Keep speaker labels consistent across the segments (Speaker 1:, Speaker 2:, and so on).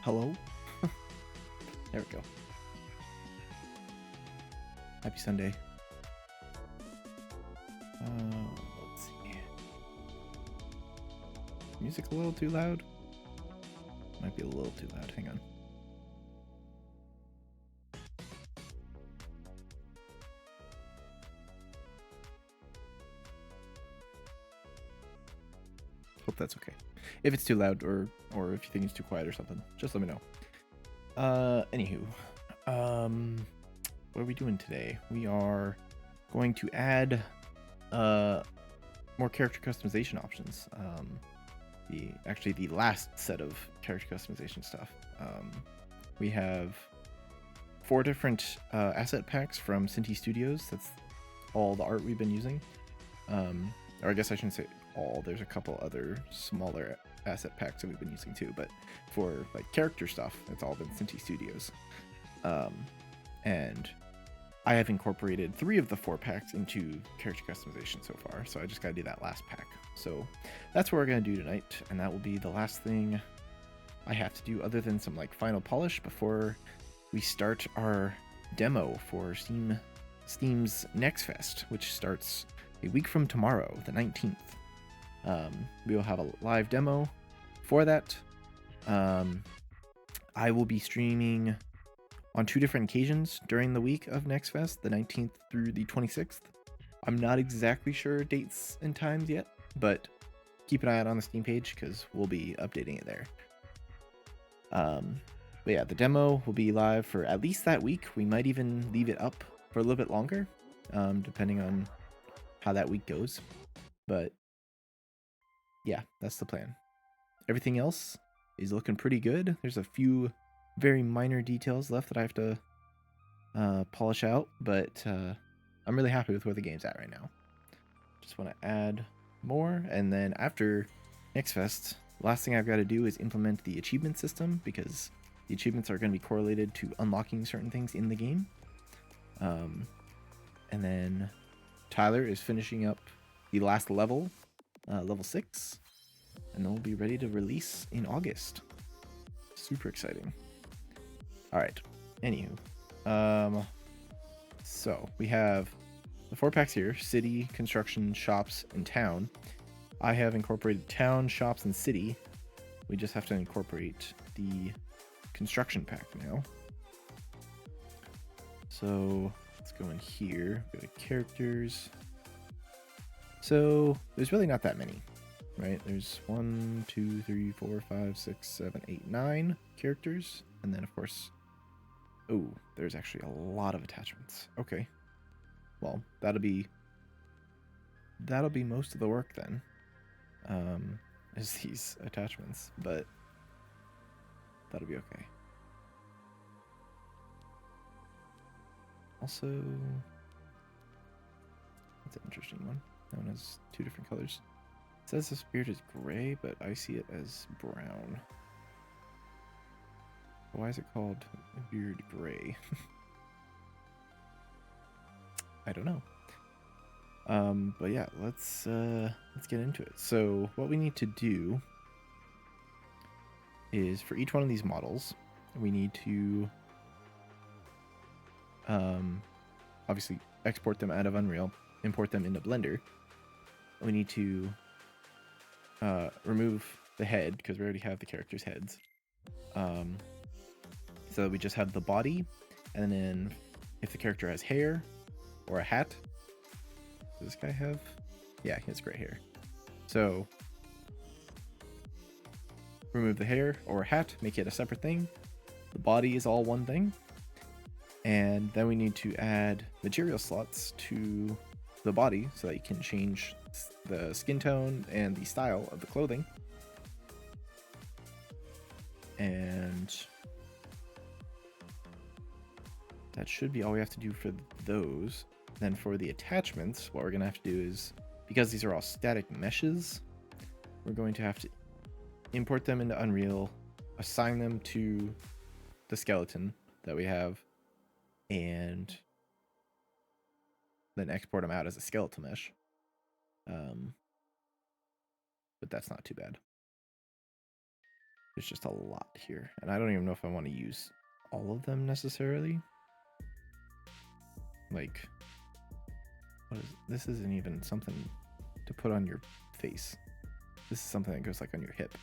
Speaker 1: Hello? There we go. Happy Sunday. Let's see. Music a little too loud? Might be a little too loud. Hang on. Hope that's okay. If it's too loud or if you think it's too quiet or something, just let me know. Anywho, what are we doing today? We are going to add more character customization options. The last set of character customization stuff. We have 4 different asset packs from Cinti Studios. That's all the art we've been using. Or I guess I shouldn't say all. There's a couple other smaller asset packs that we've been using too, but for like character stuff, it's all been Cinti Studios. And I have incorporated 3 of the 4 packs into character customization so far, so I just gotta do that last pack. So that's what we're gonna do tonight, and that will be the last thing I have to do other than some like final polish before we start our demo for Steam's Next Fest, which starts a week from tomorrow, the 19th. We will have a live demo for that. I will be streaming on 2 different occasions during the week of Next Fest, the 19th through the 26th. I'm not exactly sure dates and times yet, but keep an eye out on the Steam page because we'll be updating it there. But yeah, the demo will be live for at least that week. We might even leave it up for a little bit longer, depending on how that week goes. But yeah, that's the plan. Everything else is looking pretty good. There's a few very minor details left that I have to polish out, but I'm really happy with where the game's at right now. Just want to add more, and then after Next Fest, the last thing I've got to do is implement the achievement system, because the achievements are going to be correlated to unlocking certain things in the game. And then Tyler is finishing up the last level, level 6, and then we'll be ready to release in August. Super exciting. All right. Anywho, so we have the 4 packs here: city, construction, shops, and town. I have incorporated town, shops, and city. We just have to incorporate the construction pack now. So let's go in here, go to characters. So there's really not that many, right? There's 1, 2, 3, 4, 5, 6, 7, 8, 9 characters. And then of course, oh, there's actually a lot of attachments. Okay. Well, that'll be most of the work then. Is these attachments, but that'll be okay. Also, that's an interesting one. That one has 2 different colors. It says this beard is gray, but I see it as brown. Why is it called beard gray? I don't know. But yeah, let's get into it. So what we need to do is, for each one of these models, we need to obviously export them out of Unreal, import them into Blender. We need to remove the head, because we already have the characters' heads. So we just have the body, and then if the character has hair or a hat. Does this guy have? Yeah, he has gray hair. So remove the hair or hat, make it a separate thing. The body is all one thing. And then we need to add material slots to the body so that you can change the skin tone and the style of the clothing. And that should be all we have to do for those. Then for the attachments, what we're going to have to do is, because these are all static meshes, we're going to have to import them into Unreal, assign them to the skeleton that we have, and then export them out as a skeletal mesh. But that's not too bad. There's just a lot here, and I don't even know if I want to use all of them necessarily. Like, what is this? Isn't even something to put on your face. This is something that goes like on your hip.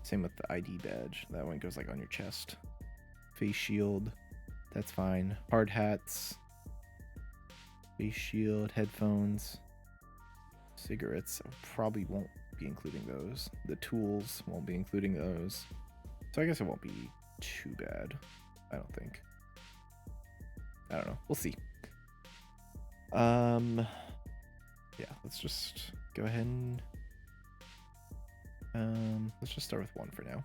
Speaker 1: Same with the ID badge. That one goes like on your chest. Face shield, that's fine. Hard hats, face shield, headphones, cigarettes. I probably won't be including those. The tools won't be including those. So I guess it won't be too bad. I don't think. I don't know. We'll see. Yeah, let's just go ahead and let's just start with one for now.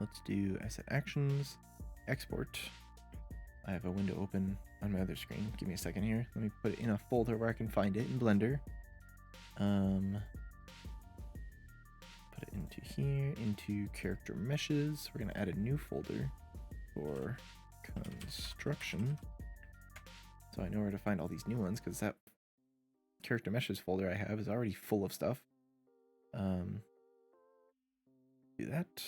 Speaker 1: Let's do asset actions, export. I have a window open on my other screen. Give me a second here. Let me put it in a folder where I can find it in Blender. Put it into here, into character meshes. We're gonna add a new folder for construction. So I know where to find all these new ones, because that character meshes folder I have is already full of stuff. Do that.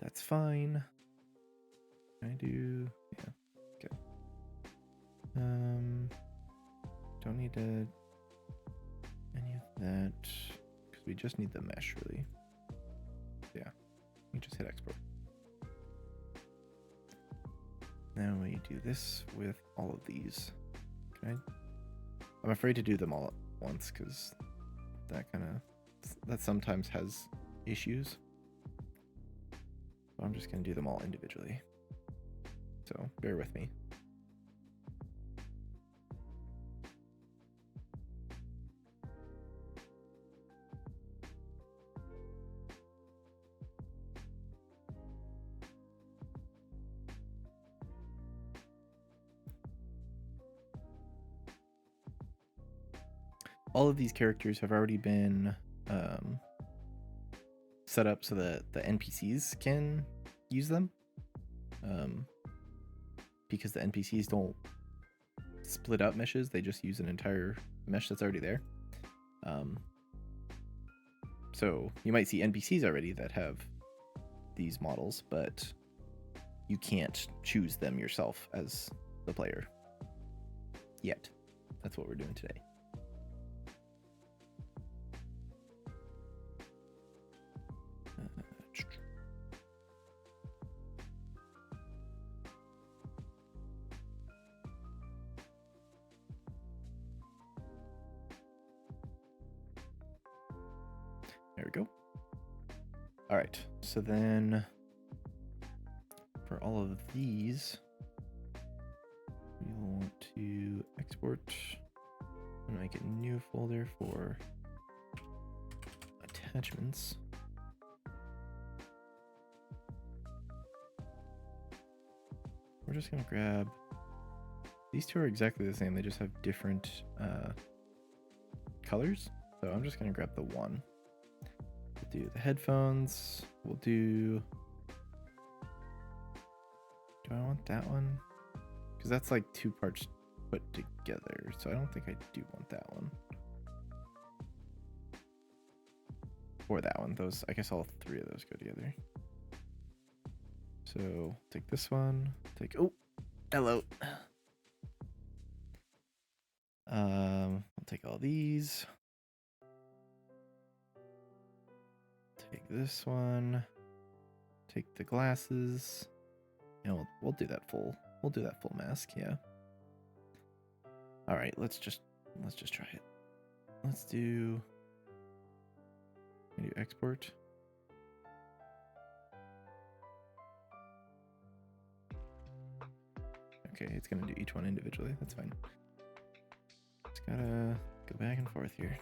Speaker 1: That's fine. Can I do, yeah, okay. Don't need to any of that, because we just need the mesh really. Yeah, you just hit export. Now we do this with all of these. Okay. I'm afraid to do them all at once because that sometimes has issues. So I'm just gonna do them all individually. So bear with me. All of these characters have already been set up so that the NPCs can use them. Because the NPCs don't split up meshes, they just use an entire mesh that's already there. So you might see NPCs already that have these models, but you can't choose them yourself as the player yet. That's what we're doing today. There we go. All right, so then for all of these, we want to export and make a new folder for attachments. We're just gonna grab, these two are exactly the same, they just have different colors. So I'm just gonna grab the one. We'll do the headphones, we'll do I want that one? Because that's like two parts put together, so I don't think I do want that one. Or that one, those, I guess all three of those go together. So take this one, take, oh, hello. I'll take all these. Take this one, take the glasses, and we'll do that full. We'll do that full mask, yeah. All right, let's just try it. Let's do export. Okay, it's gonna do each one individually. That's fine. Just gotta go back and forth here.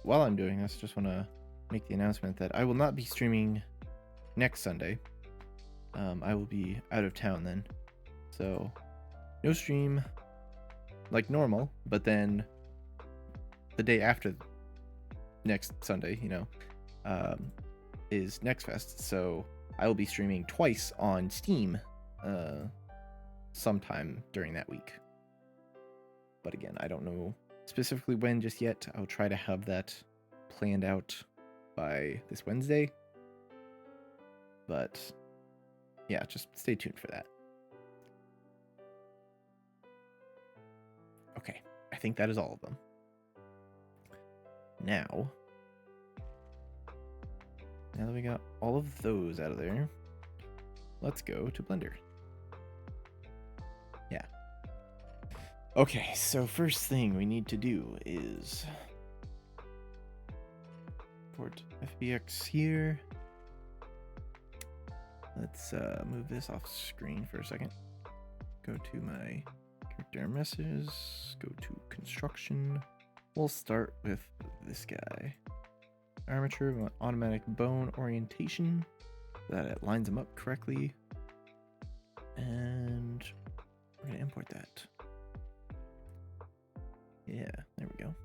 Speaker 1: While I'm doing this, just want to make the announcement that I will not be streaming next Sunday. I will be out of town then, so no stream like normal, but then the day after next Sunday, you know, is Next Fest, so I will be streaming twice on Steam sometime during that week. But again, I don't know specifically when just yet. I'll try to have that planned out by this Wednesday. But yeah, just stay tuned for that. Okay, I think that is all of them. Now that we got all of those out of there, let's go to Blender. Yeah. Okay, so first thing we need to do is port FBX here. Let's move this off screen for a second. Go to my character messages, go to construction. We'll start with this guy. Armature, we want automatic bone orientation, so that it lines them up correctly. And we're gonna import that. Yeah, there we go.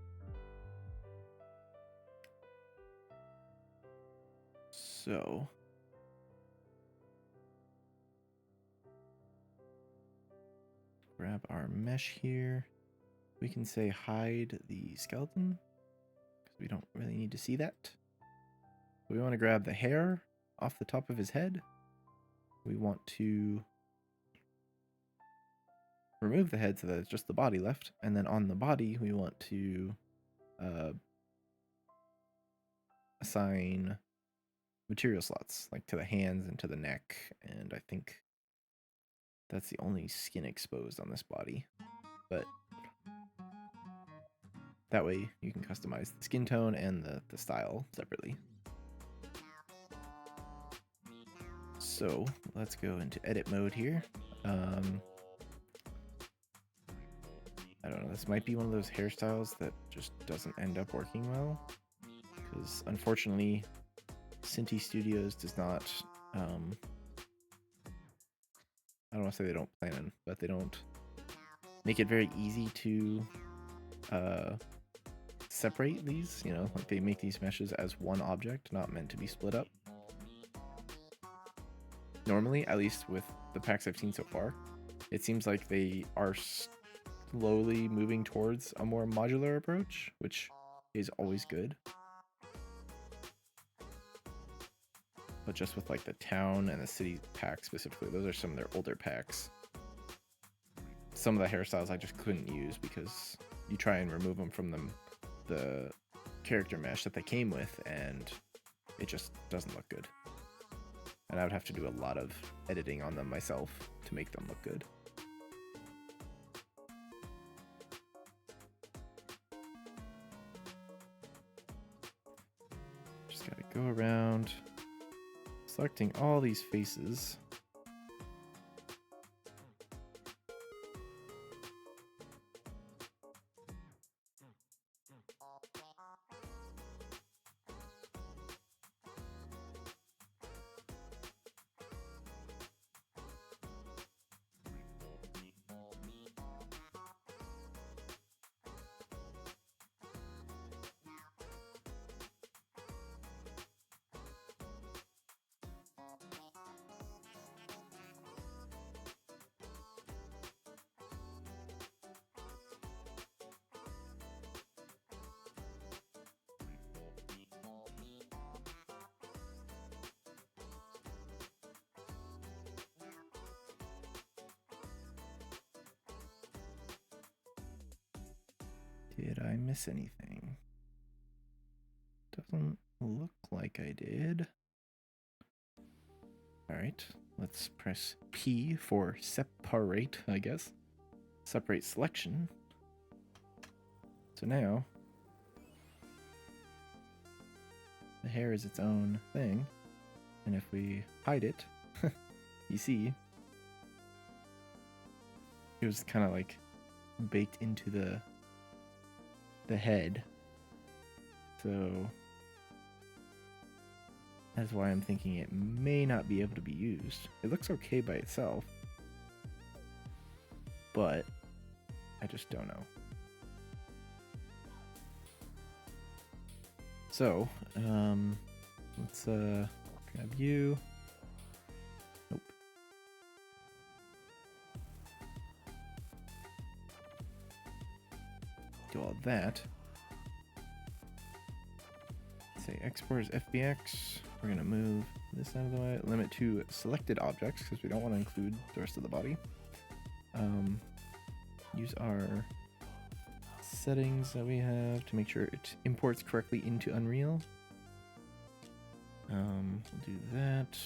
Speaker 1: So grab our mesh here. We can say hide the skeleton because we don't really need to see that. We want to grab the hair off the top of his head. We want to remove the head so that it's just the body left. And then on the body, we want to assign material slots, like to the hands and to the neck. And I think that's the only skin exposed on this body. But that way you can customize the skin tone and the style separately. So let's go into edit mode here. I don't know, this might be one of those hairstyles that just doesn't end up working well. Because unfortunately, Cinti Studios does not, I don't want to say they don't plan, but they don't make it very easy to separate these, you know, like they make these meshes as one object, not meant to be split up. Normally, at least with the packs I've seen so far, it seems like they are slowly moving towards a more modular approach, which is always good. But just with like the town and the city packs specifically, those are some of their older packs. Some of the hairstyles I just couldn't use because you try and remove them from the character mesh that they came with and it just doesn't look good. And I would have to do a lot of editing on them myself to make them look good. Just gotta go around selecting all these faces. Did I miss anything? Doesn't look like I did. Alright, let's press P for separate, I guess. Separate selection. So now, the hair is its own thing. And if we hide it, you see, it was kind of like baked into the head. So that's why I'm thinking it may not be able to be used. It looks okay by itself, but I just don't know. So, Let's grab you. Nope. Do all that. Say export as FBX. We're gonna move this out of the way. Limit to selected objects because we don't want to include the rest of the body. Use our settings that we have to make sure it imports correctly into Unreal. We'll do that.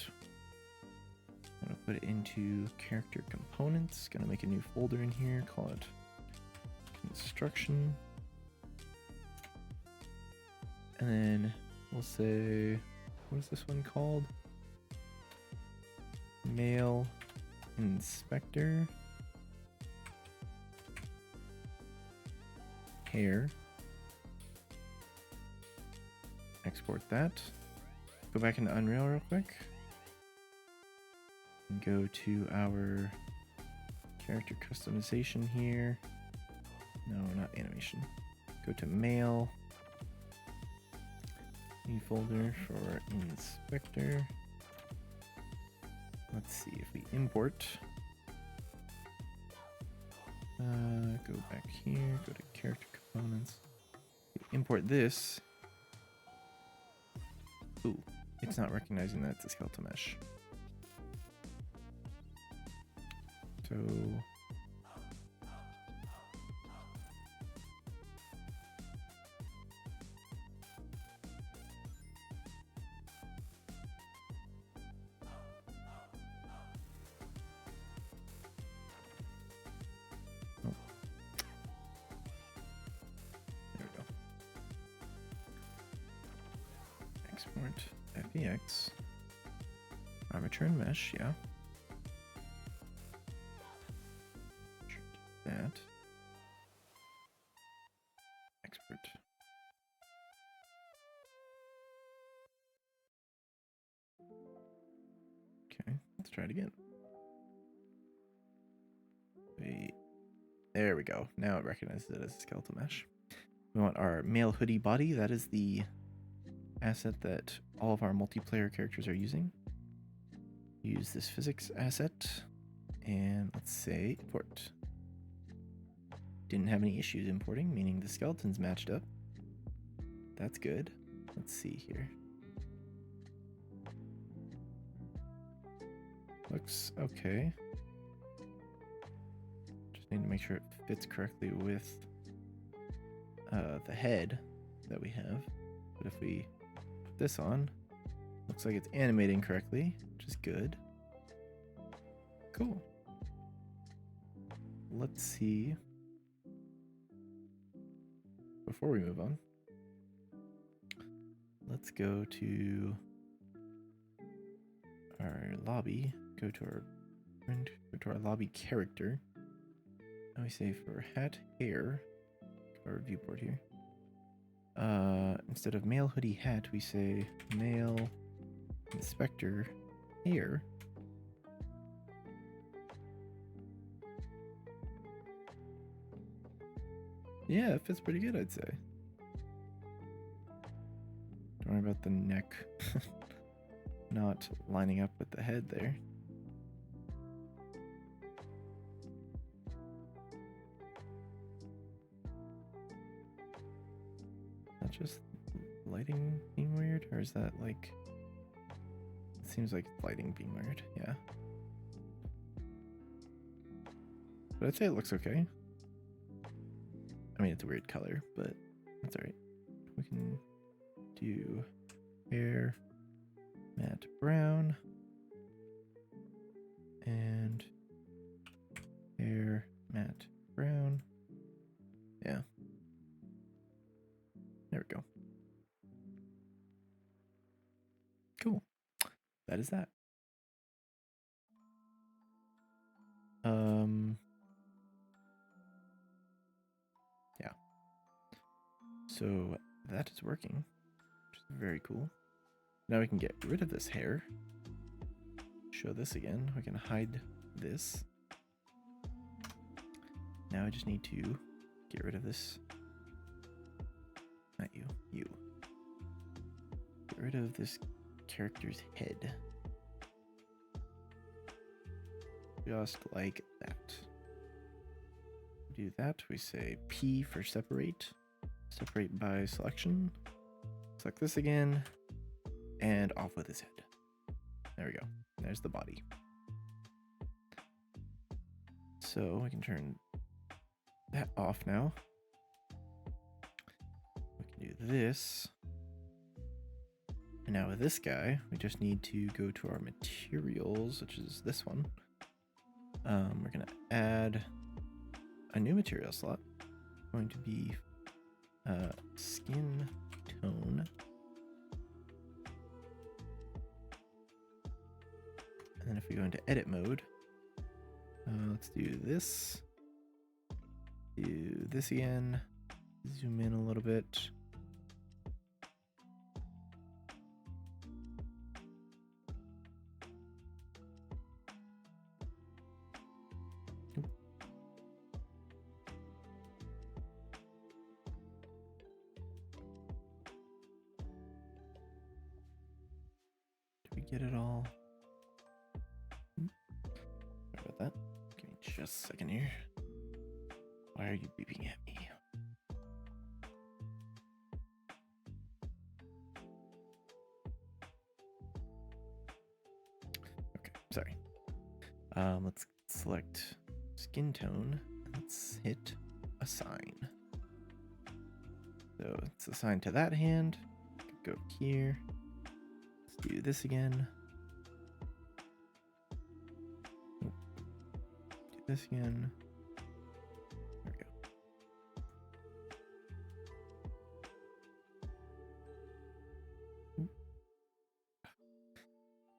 Speaker 1: I'm gonna put it into character components. Gonna make a new folder in here. Call it construction. And then we'll say, what is this one called? Male inspector. Hair. Export that. Go back into Unreal real quick. And go to our character customization here. No, not animation. Go to male. New folder for inspector. Let's see if we import. Go back here, go to character components. Import this. Ooh, it's not recognizing that it's a skeletal mesh. So export FBX armature and mesh, yeah. That export. Okay, let's try it again. Wait, there we go. Now it recognizes it as a skeletal mesh. We want our male hoodie body. That is the asset that all of our multiplayer characters are using. Use this physics asset and let's say import. Didn't have any issues importing, meaning the skeletons matched up. That's good. Let's see here. Looks okay. Just need to make sure it fits correctly with the head that we have. But if we put this on, looks like it's animating correctly, which is good. Cool. Let's see. Before we move on, let's go to our lobby. Go to our lobby character. And we say for hat hair, our viewport here. Instead of male hoodie hat, we say male inspector hair. Yeah, it fits pretty good, I'd say. Don't worry about the neck not lining up with the head there. Is that just lighting being weird? Or is that like... It seems like lighting being weird, yeah. But I'd say it looks okay. I mean, it's a weird color, but that's alright. We can do hair matte brown and hair matte brown. Yeah. There we go. Cool. That is that. Yeah. So that is working, which is very cool. Now we can get rid of this hair. Show this again. We can hide this. Now I just need to get rid of this. Not you. You. Get rid of this character's head. Just like that. Do that, we say P for separate. Separate by selection. Select this again, and off with his head. There we go. There's the body. So we can turn that off now. We can do this. And now with this guy, we just need to go to our materials, which is this one. We're going to add a new material slot. Going to be skin tone. And then if we go into edit mode, let's do this. Do this again. Zoom in a little bit. Did we get it all? Sorry about that. Give me just a second here. Why are you beeping at me? Okay, sorry. Let's select skin tone. Let's hit assign. So it's assigned to that hand. Go here. Let's do this again. Do this again. There we go.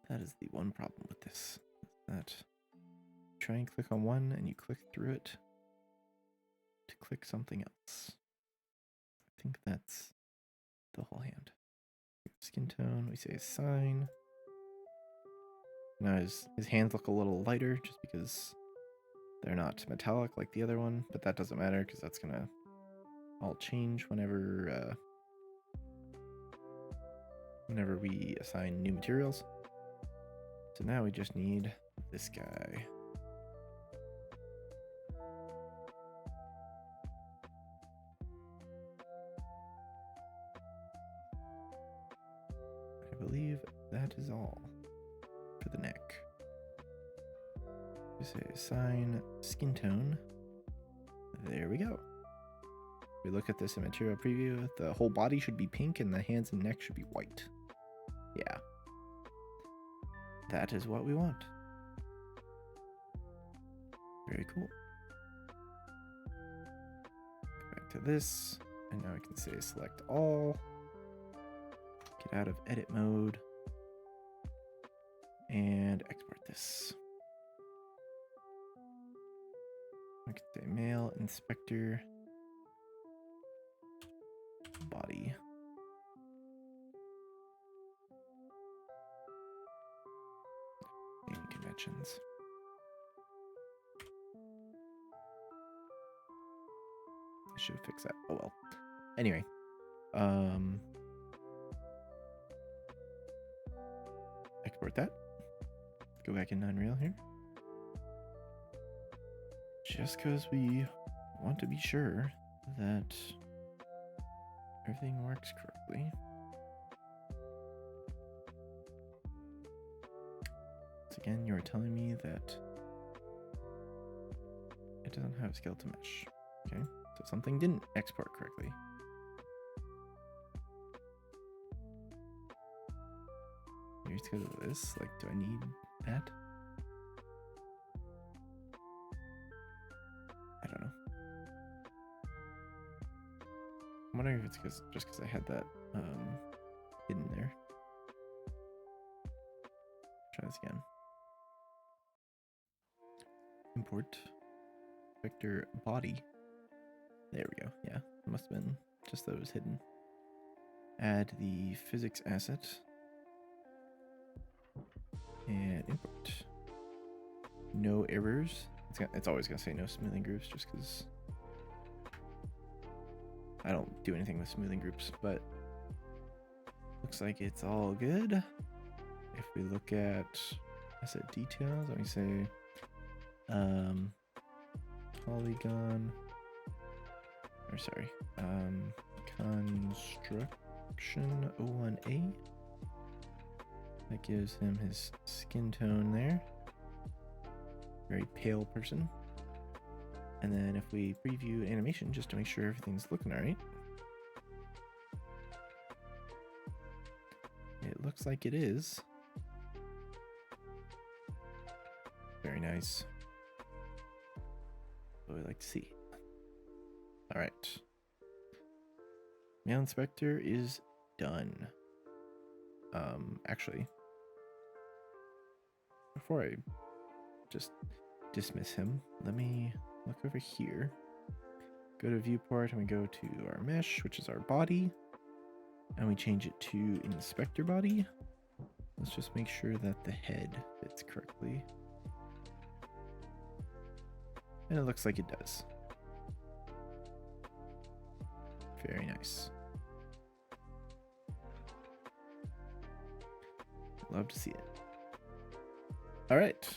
Speaker 1: That is the one problem with this. That try and click on one and you click through it to click something else. I think that's the whole hand. Skin tone, we say assign. Now his hands look a little lighter just because they're not metallic like the other one, but that doesn't matter because that's gonna all change whenever we assign new materials. So now we just need this guy. I believe that is all for the neck. We say assign skin tone. There we go. We look at this in material preview. The whole body should be pink and the hands and neck should be white. Yeah. That is what we want. Very cool. Go back to this, and now we can say select all. Get out of edit mode and export this. I can say male inspector body. Naming conventions. I should fix that. Oh well. Anyway, export that. Go back in Unreal here. Just because we want to be sure that everything works correctly. Once again, you are telling me that it doesn't have skeleton mesh. Okay, so something didn't export correctly. Maybe it's because of this. Like, do I need that? I don't know. I'm wondering if it's just because I had that hidden there. Try this again. Import vector body. There we go. Yeah, it must have been just that it was hidden. Add the physics asset and import. No errors. It's always gonna say no smoothing groups just because I don't do anything with smoothing groups, but looks like it's all good. If we look at asset details, let me say polygon, or sorry, construction 01A. That gives him his skin tone there. Very pale person. And then if we preview animation just to make sure everything's looking all right. It looks like it is. Very nice. What we like to see. All right. Male Inspector is done. Actually, before I just dismiss him, let me look over here. Go to viewport and we go to our mesh, which is our body, and we change it to inspector body. Let's just make sure that the head fits correctly. And it looks like it does. Very nice. Love to see it. All right,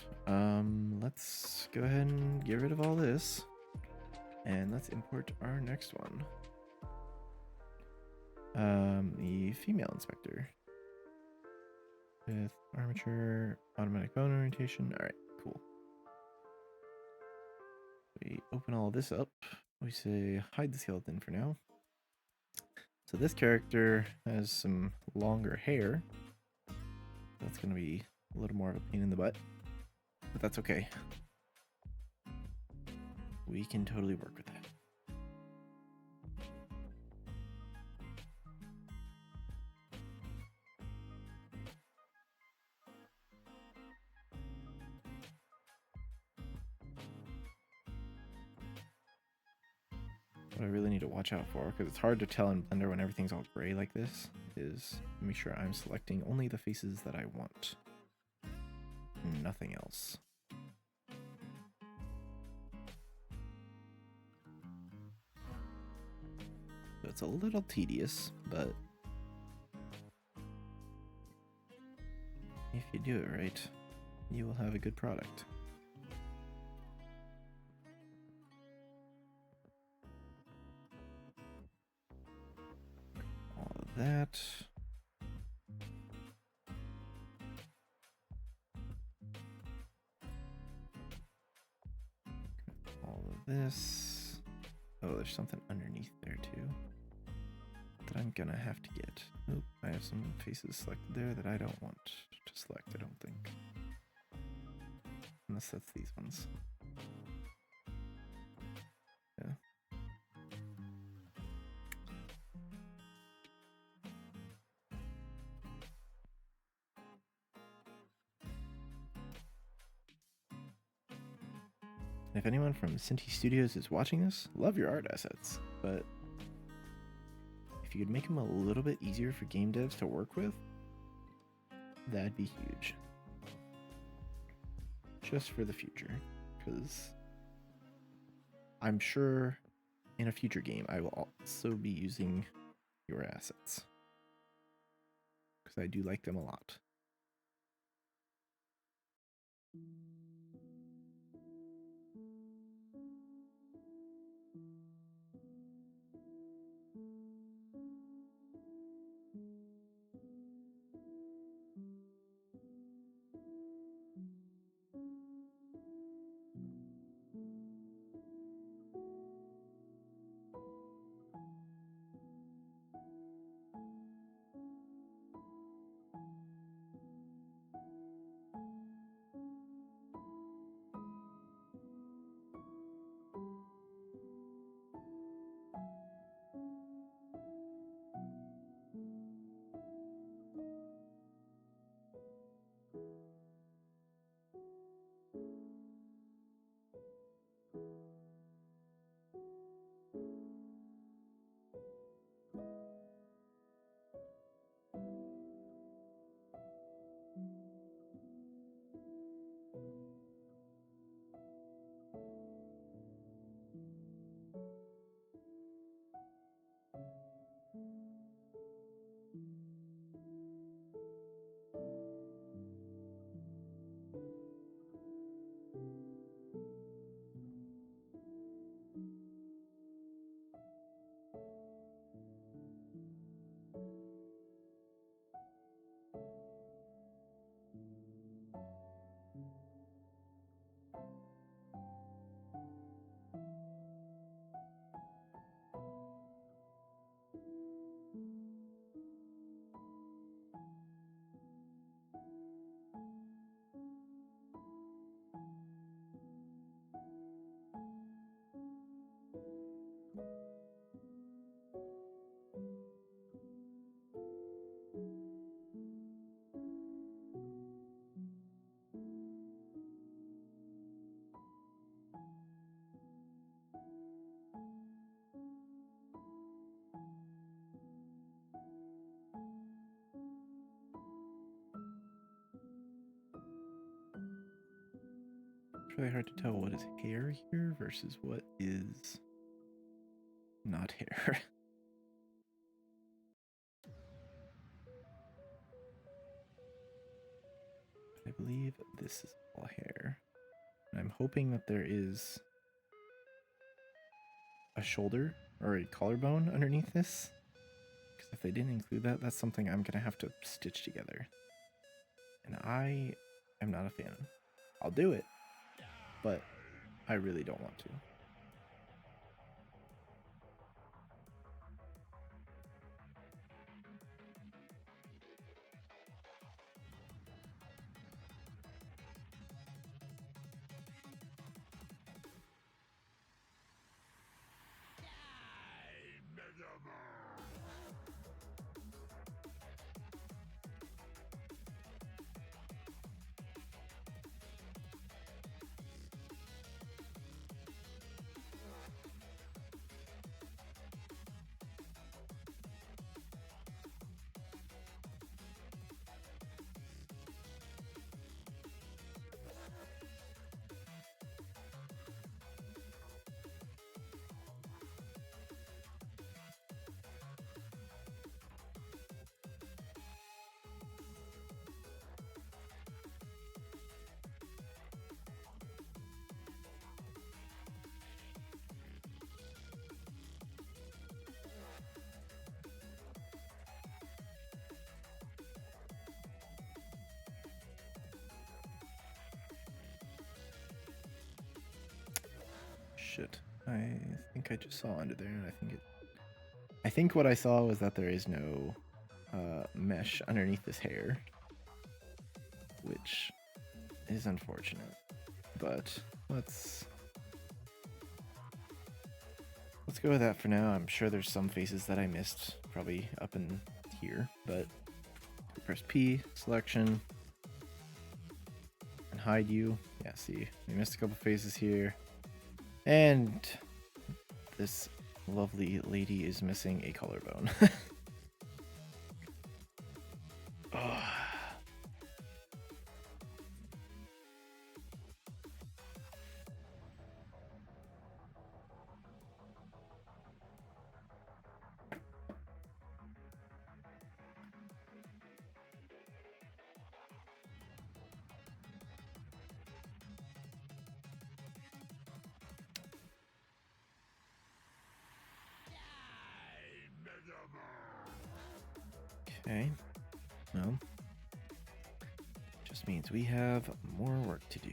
Speaker 1: let's go ahead and get rid of all this, and let's import our next one. The female inspector with armature, automatic bone orientation. All right, cool. We open all this up. We say hide the skeleton for now. So this character has some longer hair. That's going to be a little more of a pain in the butt, but that's okay. We can totally work with that. What I really need to watch out for, because it's hard to tell in Blender when everything's all gray like this, is make sure I'm selecting only the faces that I want. Nothing else. So it's a little tedious, but if you do it right, you will have a good product. All of that. All of this. Oh, there's something underneath there too that I'm gonna have to get. Oop, I have some faces selected there that I don't want to select, I don't think. Unless that's these ones. Yeah. If anyone from Cinti Studios is watching this, love your art assets, but if you could make them a little bit easier for game devs to work with, that'd be huge. Just for the future, because I'm sure in a future game I will also be using your assets, because I do like them a lot. really hard to tell what is hair here versus what is not hair. I believe this is all hair. And I'm hoping that there is a shoulder or a collarbone underneath this. Because if they didn't include that, that's something I'm going to have to stitch together. And I am not a fan. I'll do it, but I really don't want to. Shit. I think I just saw under there, and I think what I saw was that there is no mesh underneath this hair, which is unfortunate. But let's go with that for now. I'm sure there's some faces that I missed, probably up in here, but press P, selection, and hide you. Yeah, see, we missed a couple faces here. And this lovely lady is missing a collarbone. Oh. Okay, well, just means we have more work to do.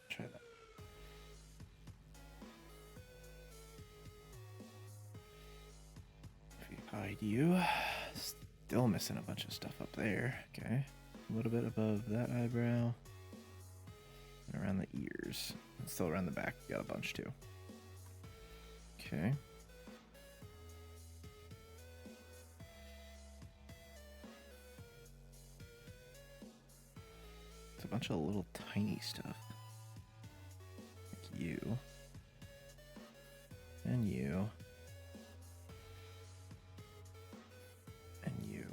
Speaker 1: Try that. If we hide you, still missing a bunch of stuff up there. Okay, a little bit above that eyebrow, and around the ears. And still around the back, we got a bunch too. Okay. So bunch of little tiny stuff. Like you. And you. And you.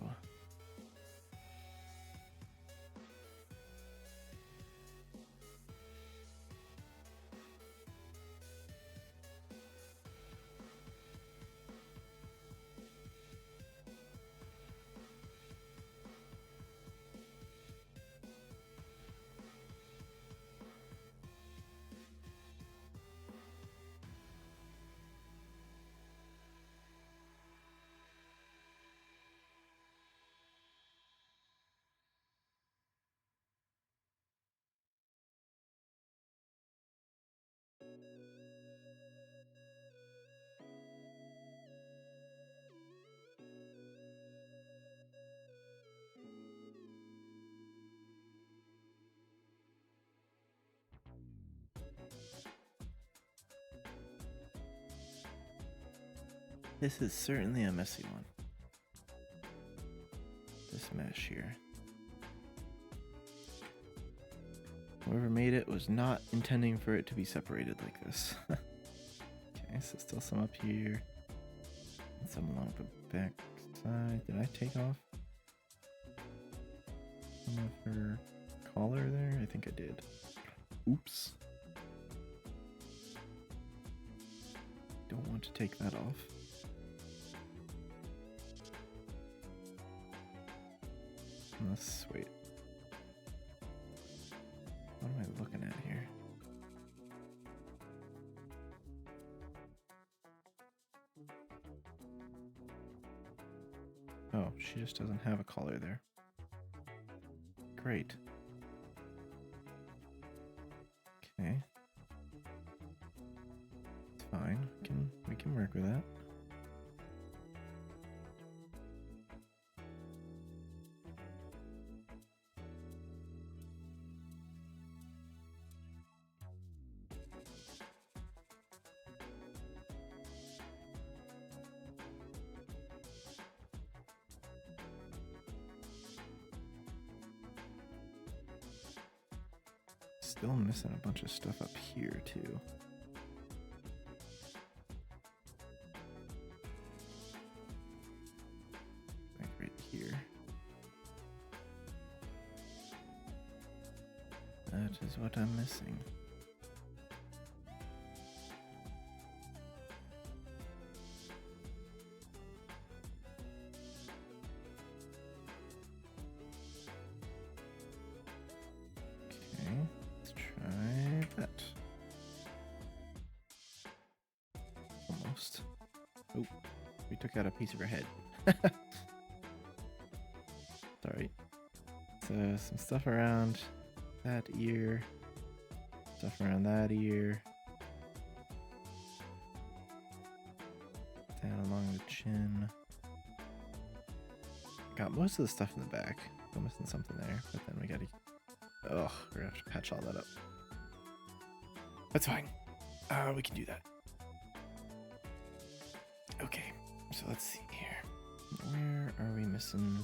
Speaker 1: This is certainly a messy one. This mesh here. Whoever made it was not intending for it to be separated like this. Okay, so still some up here. And some along the back side. Did I take off some of her collar there? I think I did. Oops. Don't want to take that off. Let's wait. What am I looking at here? Oh, she just doesn't have a collar there. Great. Okay. It's fine. We can work with that. Still missing a bunch of stuff up here too. Like right here. That is what I'm missing. Oh, we took out a piece of her head. Sorry. So some stuff around that ear. Stuff around that ear. Down along the chin. Got most of the stuff in the back. Still missing something there, but then we gotta... Oh, we're gonna have to patch all that up. That's fine. We can do that. Okay, so let's see here. Where are we missing?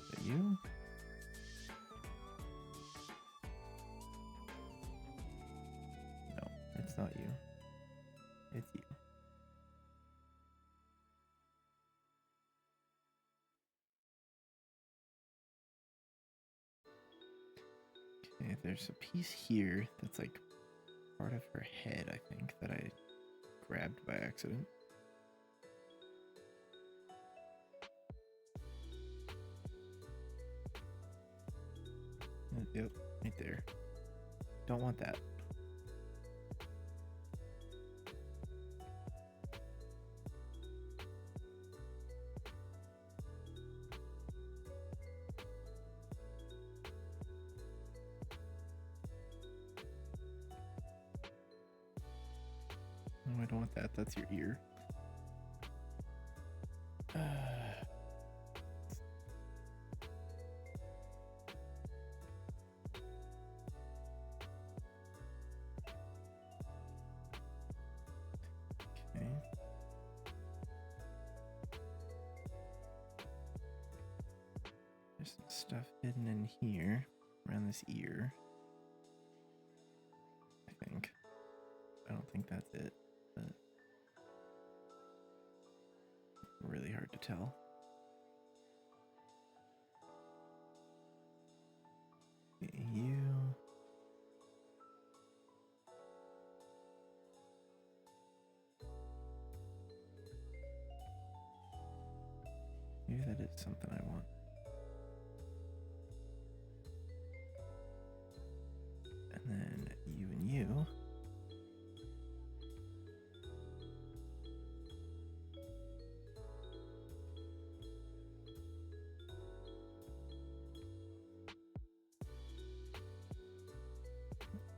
Speaker 1: Is that you? No, it's not you. It's you. Okay, there's a piece here that's like part of her head, I think, that I grabbed by accident. Yep, right there. Don't want that. No, I don't want that. That's your ear. Okay. There's some stuff hidden in here. around this ear. I think. I don't think that's it, but really hard to tell. You. Maybe that is something I want. And then you and you.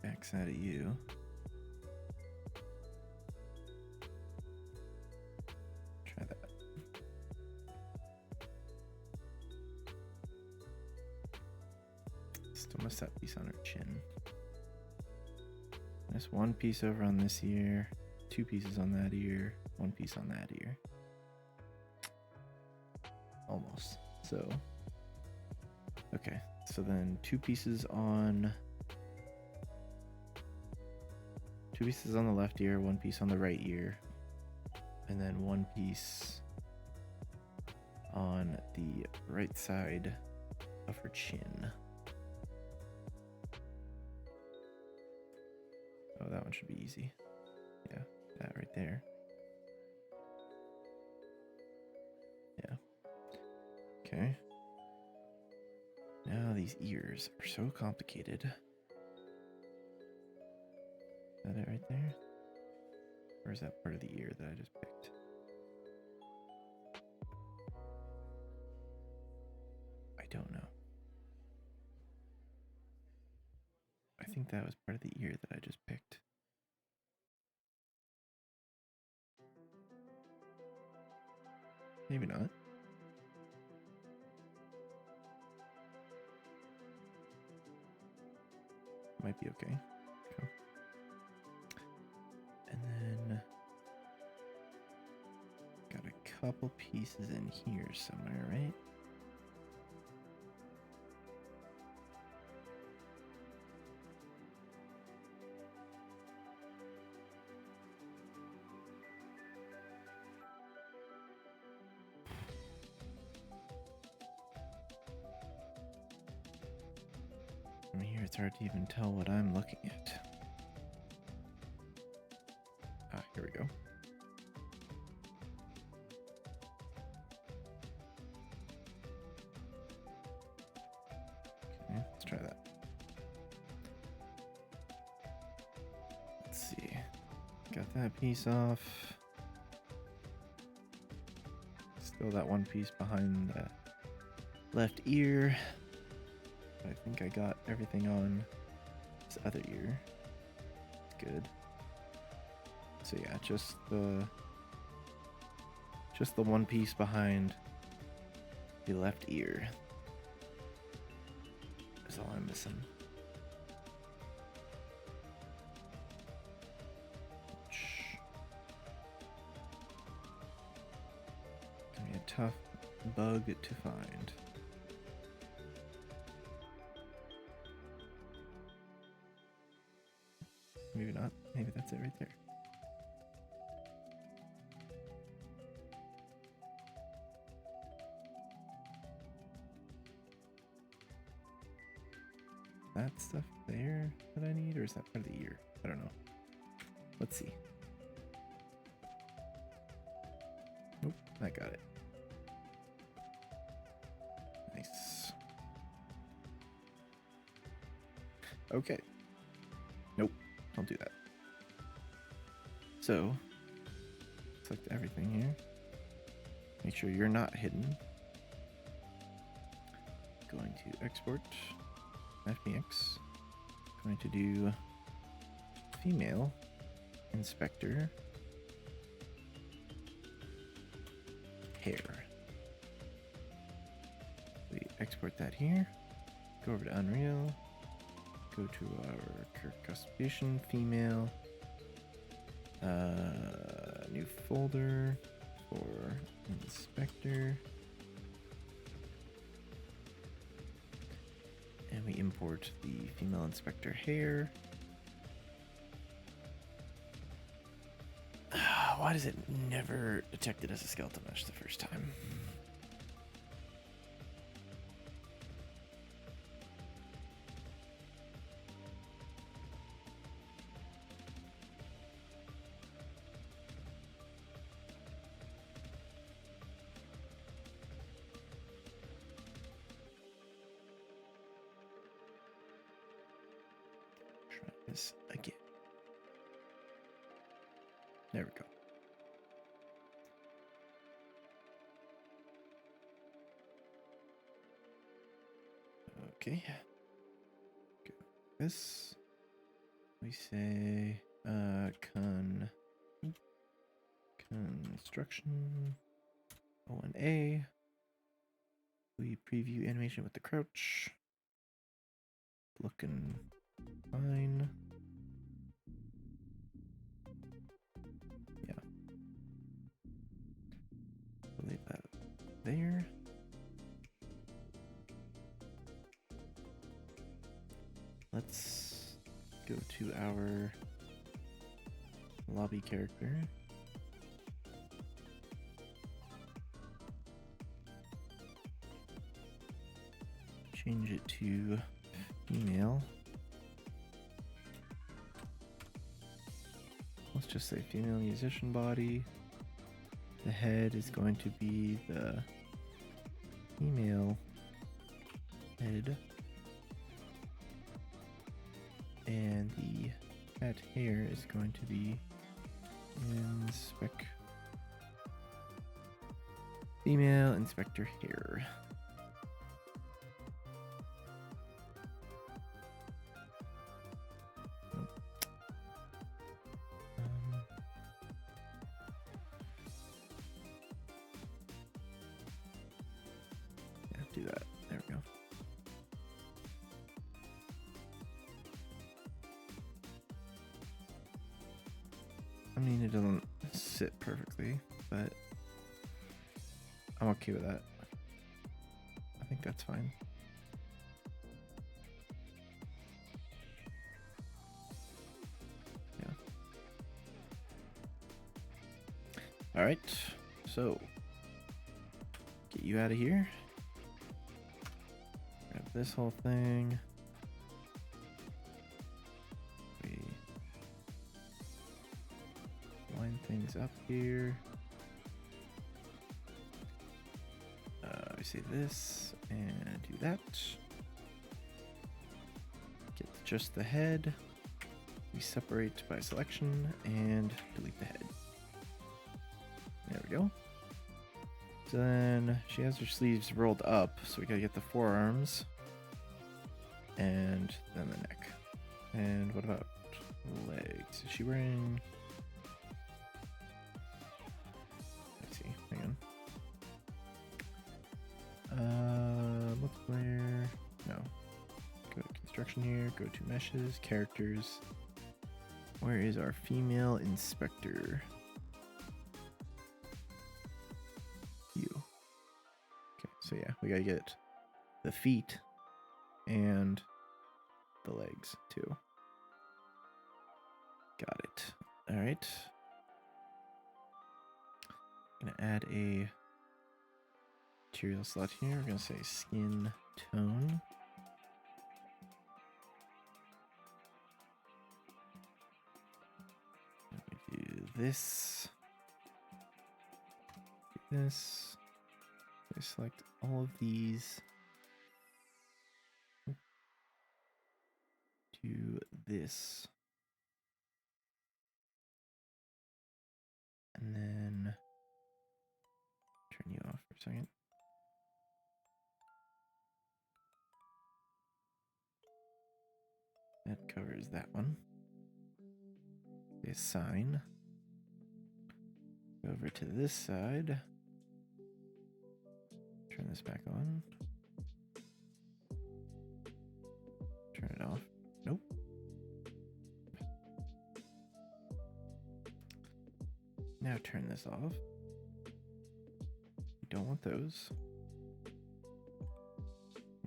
Speaker 1: Backside of you. Try that. Still must that piece on her chin. There's one piece over on this ear, 2 pieces on that ear, 1 piece on that ear. Almost. So, okay. So then 2 pieces on the left ear, 1 piece on the right ear, and then 1 piece on the right side of her chin. Oh, that one should be easy. Yeah, that right there. Yeah. Okay. Now these ears are so complicated. Is that it right there? Or is that part of the ear that I just picked? I don't know. I think that was part of the ear that I just picked. Maybe not. Might be okay. Okay. And then got a couple pieces in here somewhere, right? From here, it's hard to even tell what I'm looking at. Ah, here we go. Okay, let's try that. Let's see. Got that piece off. Still that 1 piece behind the left ear. I think I got everything on this other ear. Good. So yeah, just the 1 piece behind the left ear is all I'm missing. Which can be a tough bug to find. Maybe not. Maybe that's it right there. That stuff there that I need, or is that part of the ear? I don't know. Let's see. Nope, I got it. Nice. Okay. Nope, don't do that. So, select everything here. Make sure you're not hidden. Going to export FBX. Going to do female inspector hair. We export that here. Go over to Unreal. Go to our customization female. New folder for inspector. And we import the female inspector hair. Why does it never detect it as a skeletal mesh the first time? Try this again. There we go. Okay. Go this. We say construction O1A. We preview animation with the crouch. Looking fine. Yeah. We'll leave that there. Let's go to our lobby character. Change it to female. Let's just say female musician body. The head is going to be the female head. And the cat hair is going to be female inspector hair. Yeah, do that. There we go. I mean, it doesn't sit perfectly, but I'm okay with that. I think that's fine. Yeah. All right. So, get you out of here. Grab this whole thing. We line things up here. We say this and do that. Get just the head. We separate by selection and delete the head. There we go. So then she has her sleeves rolled up, so we gotta get the forearms and then the neck. And what about legs? Is she wearing? Let's see. Hang on. Multiplayer. No. Go to construction here. Go to meshes. Characters. Where is our female inspector? You. Okay, so yeah, we gotta get the feet and the legs too. Got it. All right. Gonna add a material slot here. We're gonna say skin tone. We do this. Do this. I select all of these. Do this. And then turn you off for a second. That covers that one. Assign. Go over to this side. Turn this back on. Turn it off. Nope. Now turn this off. We don't want those.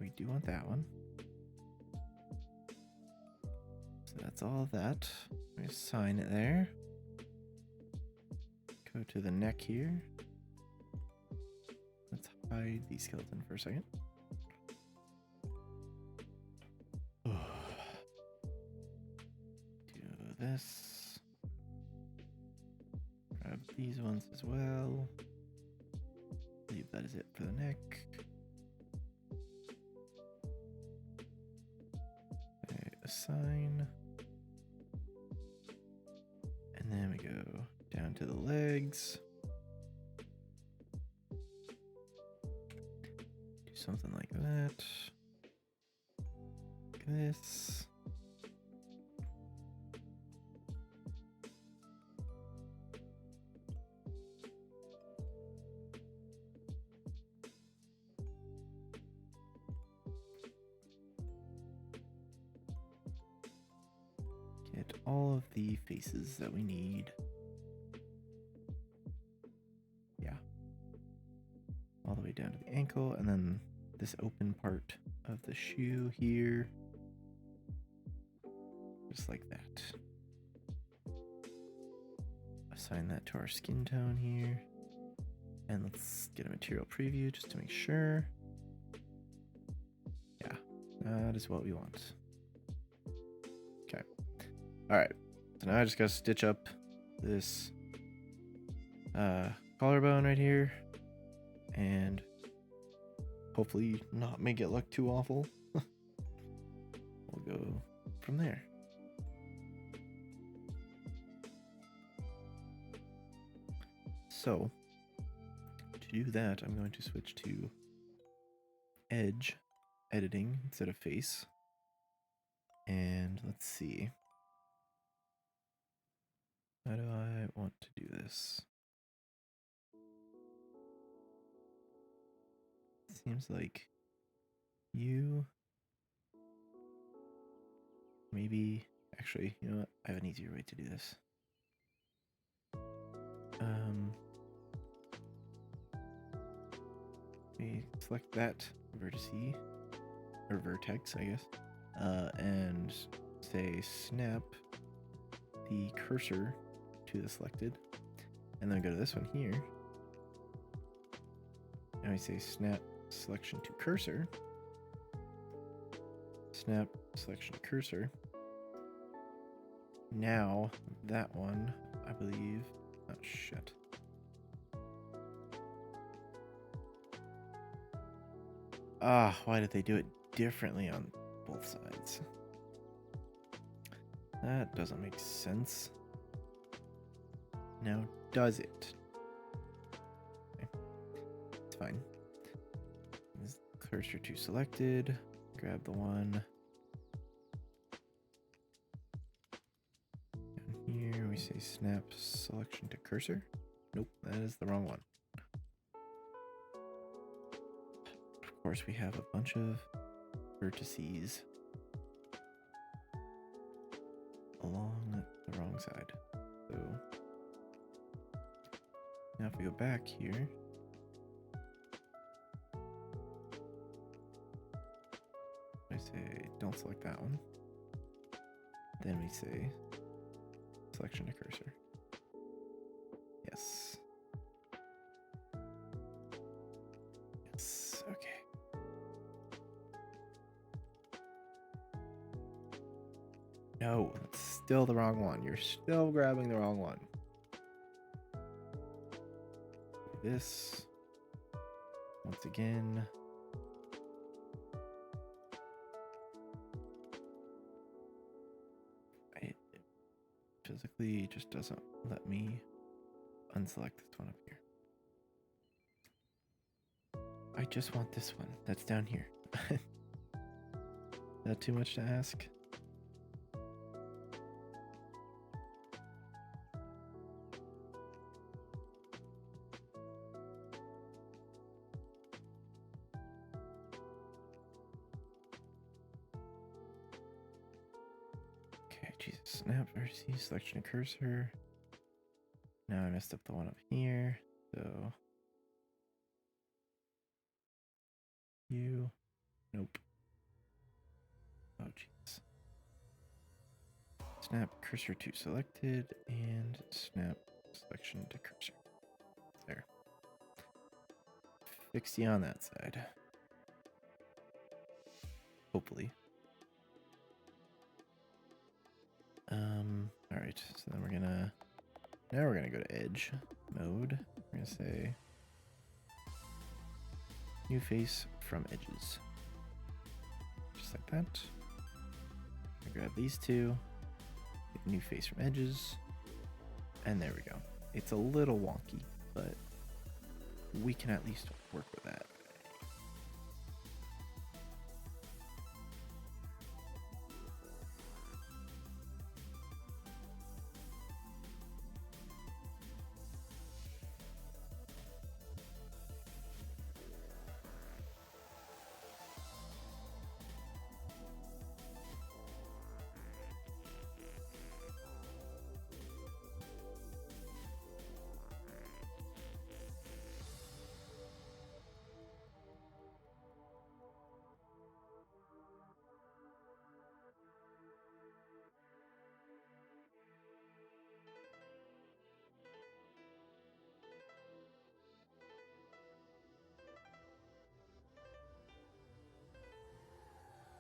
Speaker 1: We do want that one. that's all of that. We assign it there. Go to the neck here. Let's hide the skeleton for a second. Do this. Grab these ones as well. I believe that is it for the neck. Okay, assign. And then we go down to the legs. Do something like that. Like this. Get all of the faces that we need. Yeah. All the way down to the ankle, and then this open part of the shoe here. Just like that. Assign that to our skin tone here. And let's get a material preview just to make sure. Yeah, that is what we want. Okay. Alright. So now I just gotta stitch up this collarbone right here. And hopefully not make it look too awful. We'll go from there. So, to do that, I'm going to switch to edge editing instead of face. And let's see. How do I want to do this? Seems like you maybe actually, you know what? I have an easier way to do this. We select that vertice or vertex, I guess, and say snap the cursor to the selected, and then go to this one here, and we say snap selection to cursor, snap selection to cursor. Now that one, I believe, oh shit. Why did they do it differently on both sides? That doesn't make sense. Now, does it? Okay. It's fine. This cursor to selected. Grab the one. Down here, we say snap selection to cursor. Nope, that is the wrong one. Of course, we have a bunch of vertices along the wrong side. So now if we go back here, I say don't select that one. Then we say selection to cursor. Yes. Yes, okay. No, that's still the wrong one. You're still grabbing the wrong one. This. Once again. It physically just doesn't let me unselect this one up here. I just want this one that's down here. Is that too much to ask? Okay, Jesus. Snap vertices, selection of cursor. Now I messed up the one up here. So you. Nope. Oh, jeez. Snap cursor to selected and snap selection to cursor. There. Fixie on that side. Hopefully. Alright, so then now we're gonna go to edge mode. We're gonna say new face from edges. Just like that. I grab these two, get new face from edges, and there we go. It's a little wonky, but we can at least work with that.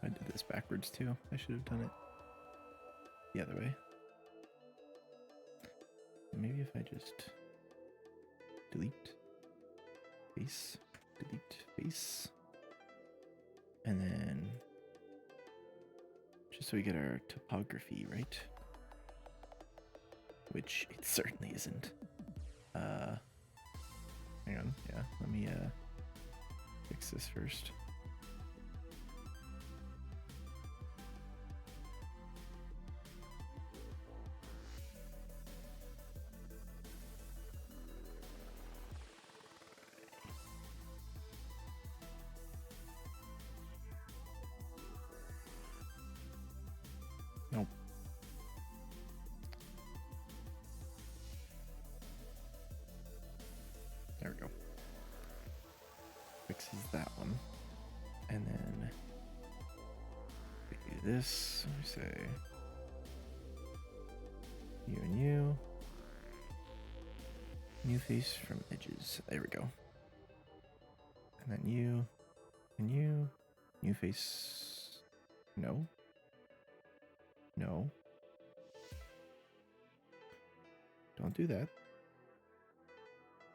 Speaker 1: I did this backwards too. I should have done it the other way. Maybe if I just delete face, and then just so we get our topography right, which it certainly isn't. Hang on, yeah, let me fix this first. Nope. There we go. Fixes that one. And then we do this. We say you and you. New face from edges. There we go. And then you and you. New face. No. No. Don't do that.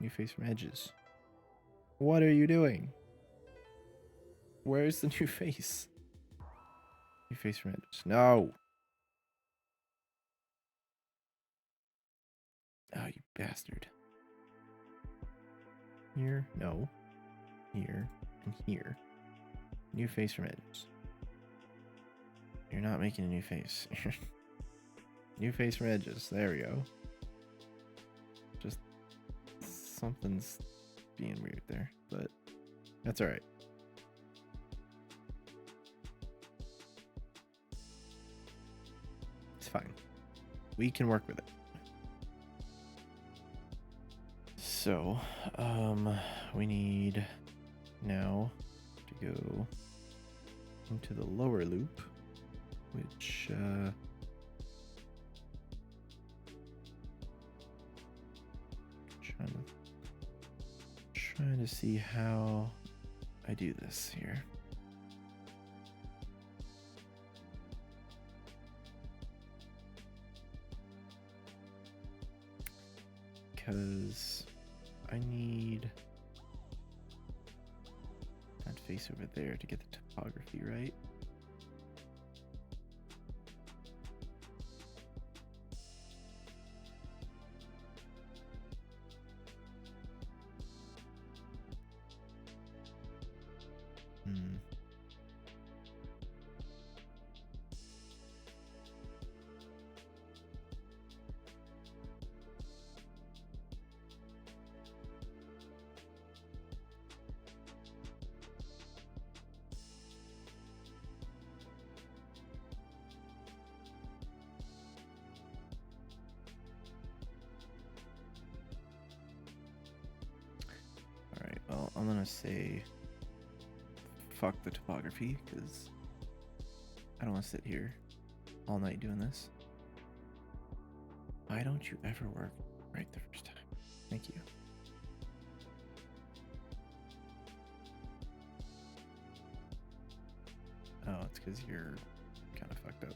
Speaker 1: New face from edges. What are you doing? Where's the new face? New face from edges. No. Oh, you bastard. Here. No. Here. And here. New face from edges. You're not making a new face. New face from edges. There we go. Just something's being weird there, but that's all right. It's fine. We can work with it. So, we need now to go into the lower loop, which trying to see how I do this here. Because I need that face over there to get the topography right. Well, I'm gonna say fuck the topography because I don't want to sit here all night doing this. Why don't you ever work right the first time? Thank you. Oh, it's because you're kind of fucked up.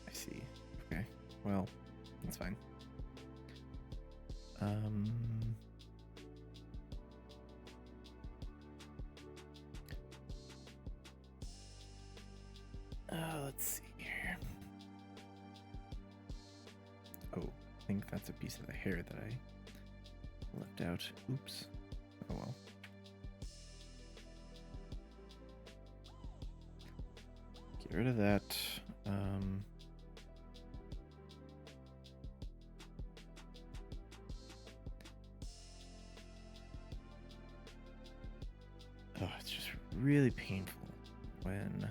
Speaker 1: I see. Okay. Well, that's fine. Let's see here. Oh, I think that's a piece of the hair that I left out. Oops. Oh well. Get rid of that. Oh, it's just really painful when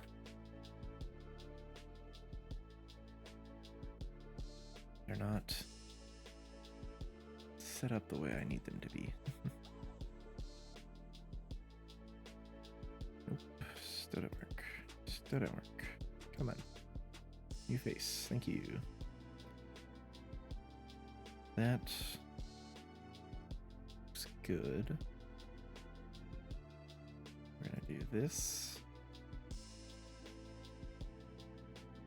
Speaker 1: they're not set up the way I need them to be. Nope. Still don't work. Still don't work. Come on. New face. Thank you. That looks good. We're gonna do this.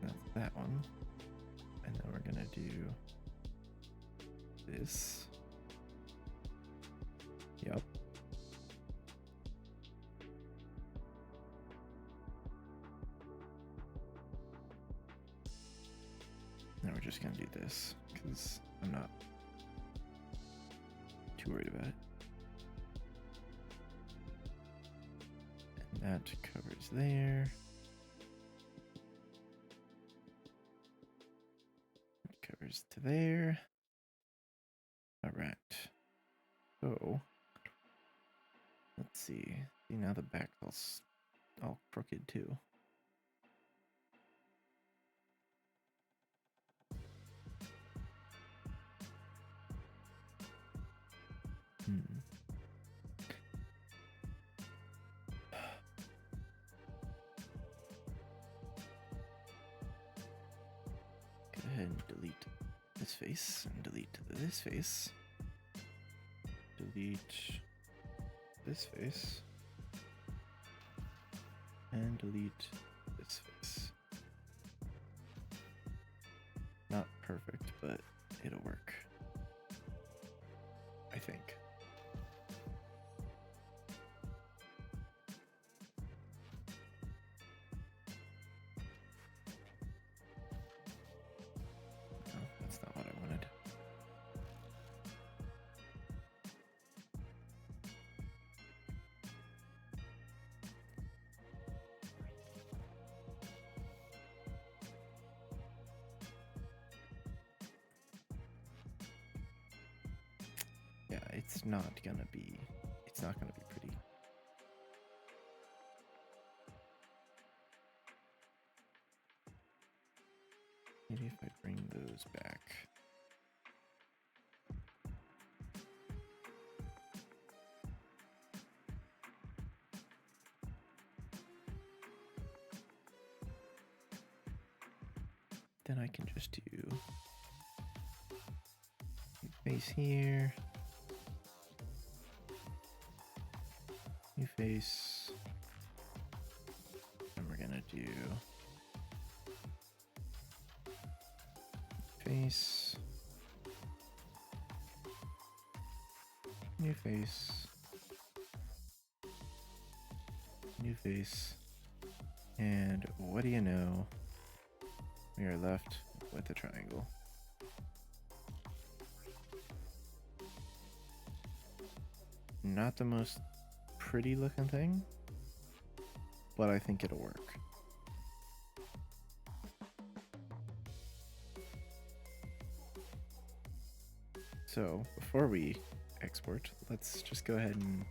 Speaker 1: That's that one. And then we're gonna do this. Yep. Now we're just gonna do this because I'm not too worried about it. And that covers there. It covers to there. All right. So let's see. See, now the back all crooked too. Go ahead and delete this face and delete this face. Delete this face. And delete this face. Not perfect, but it'll work. I think. No, that's not what I wanted. Yeah, it's not gonna be pretty. Maybe if I bring those back. Then I can just do face here. New face. And we're gonna do face. New face. New face. And what do you know? We are left with a triangle. Not the most pretty looking thing, but I think it'll work. So before we export, let's just go ahead and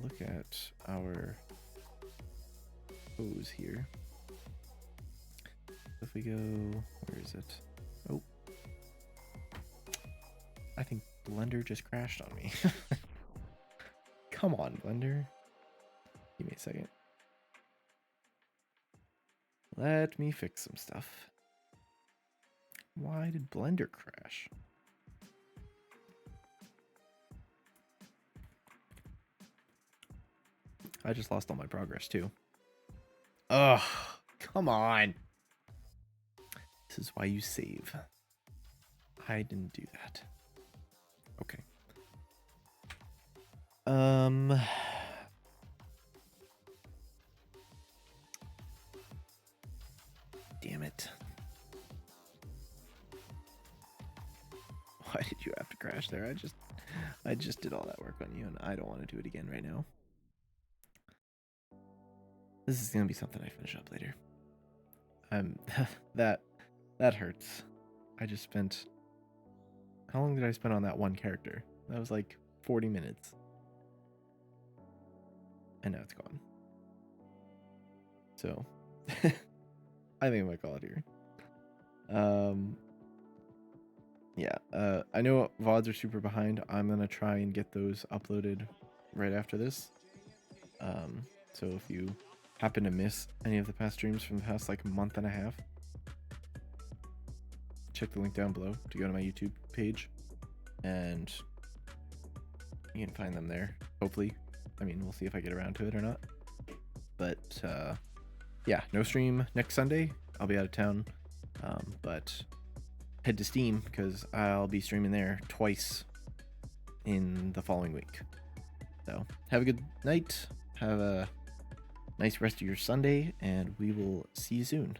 Speaker 1: look at our pose here. If we go, where is it? Oh, I think Blender just crashed on me. Come on, Blender. Give me a second. Let me fix some stuff. Why did Blender crash? I just lost all my progress too. Ugh, come on. This is why you save. I didn't do that. Okay. Damn it. Why did you have to crash there? I just did all that work on you and I don't want to do it again right now. This is gonna be something I finish up later. That hurts. I just spent, how long did I spend on that one character? That was like 40 minutes. And now it's gone. So I think I might call it here. Yeah, I know VODs are super behind. I'm gonna try and get those uploaded right after this. So if you happen to miss any of the past streams from the past like month and a half, check the link down below to go to my YouTube page, and you can find them there. Hopefully, I mean, we'll see if I get around to it or not. But yeah, no stream next Sunday. I'll be out of town, but head to Steam because I'll be streaming there twice in the following week. So have a good night. Have a nice rest of your Sunday, and we will see you soon.